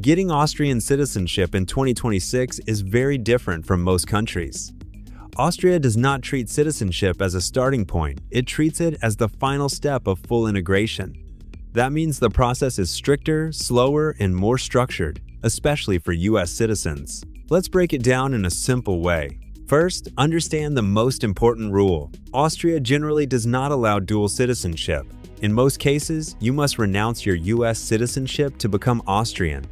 Getting Austrian citizenship in 2026 is very different from most countries. Austria does not treat citizenship as a starting point, it treats it as the final step of full integration. That means the process is stricter, slower, and more structured, especially for US citizens. Let's break it down in a simple way. First, understand the most important rule. Austria generally does not allow dual citizenship. In most cases, you must renounce your US citizenship to become Austrian.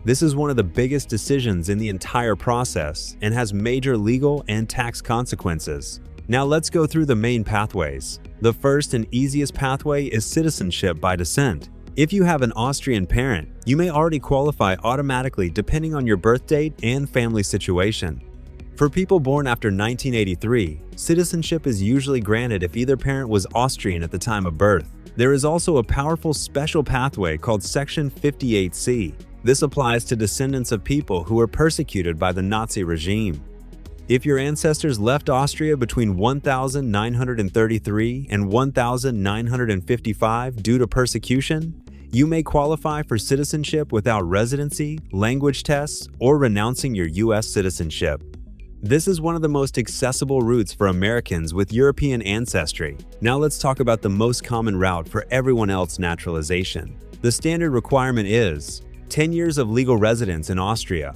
This is one of the biggest decisions in the entire process and has major legal and tax consequences. Now let's go through the main pathways. The first and easiest pathway is citizenship by descent. If you have an Austrian parent, you may already qualify automatically depending on your birth date and family situation. For people born after 1983, citizenship is usually granted if either parent was Austrian at the time of birth. There is also a powerful special pathway called Section 58C. This applies to descendants of people who were persecuted by the Nazi regime. If your ancestors left Austria between 1933 and 1955 due to persecution, you may qualify for citizenship without residency, language tests, or renouncing your US citizenship. This is one of the most accessible routes for Americans with European ancestry. Now let's talk about the most common route for everyone else: naturalization. The standard requirement is 10 years of legal residence in Austria,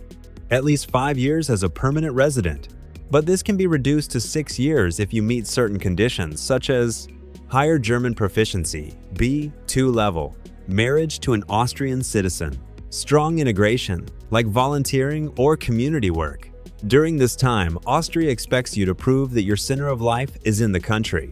at least 5 years as a permanent resident. But this can be reduced to 6 years if you meet certain conditions, such as higher German proficiency, B2 level, marriage to an Austrian citizen, strong integration, like volunteering or community work. During this time, Austria expects you to prove that your center of life is in the country.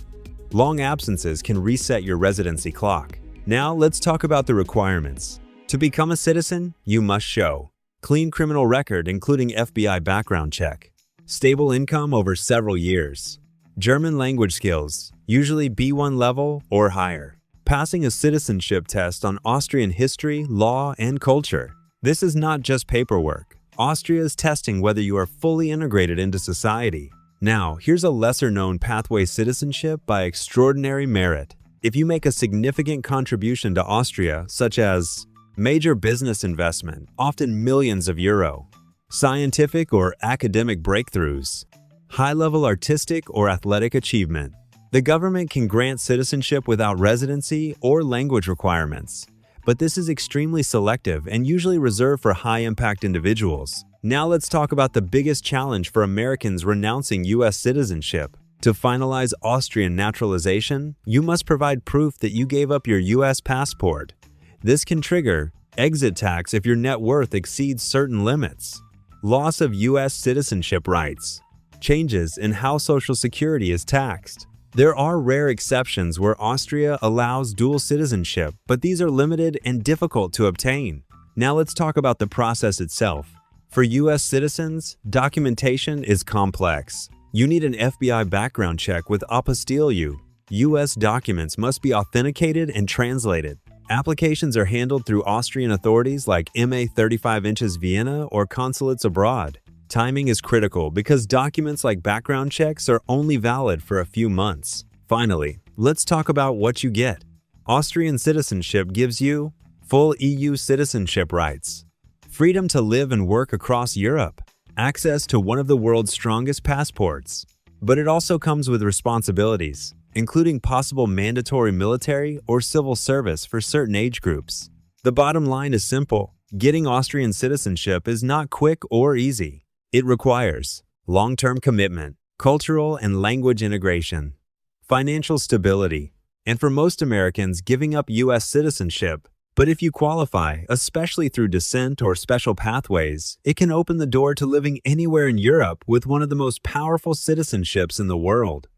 Long absences can reset your residency clock. Now let's talk about the requirements. To become a citizen, you must show clean criminal record including FBI background check, stable income over several years, German language skills, usually B1 level or higher, passing a citizenship test on Austrian history, law, and culture. This is not just paperwork. Austria is testing whether you are fully integrated into society. Now, here's a lesser-known pathway: citizenship by extraordinary merit. If you make a significant contribution to Austria, such as major business investment, often millions of euro, scientific or academic breakthroughs, high-level artistic or athletic achievement, the government can grant citizenship without residency or language requirements. But this is extremely selective and usually reserved for high-impact individuals. Now let's talk about the biggest challenge for Americans renouncing US citizenship. To finalize Austrian naturalization, you must provide proof that you gave up your US passport. This can trigger exit tax if your net worth exceeds certain limits, loss of US citizenship rights, changes in how Social Security is taxed. There are rare exceptions where Austria allows dual citizenship, but these are limited and difficult to obtain. Now let's talk about the process itself. For US citizens, documentation is complex. You need an FBI background check with apostille. US documents must be authenticated and translated. Applications are handled through Austrian authorities like MA 35 Inches Vienna or consulates abroad. Timing is critical because documents like background checks are only valid for a few months. Finally, let's talk about what you get. Austrian citizenship gives you full EU citizenship rights, freedom to live and work across Europe, access to one of the world's strongest passports. But it also comes with responsibilities, including possible mandatory military or civil service for certain age groups. The bottom line is simple: getting Austrian citizenship is not quick or easy. It requires long-term commitment, cultural and language integration, financial stability, and for most Americans, giving up US citizenship. But if you qualify, especially through descent or special pathways, it can open the door to living anywhere in Europe with one of the most powerful citizenships in the world.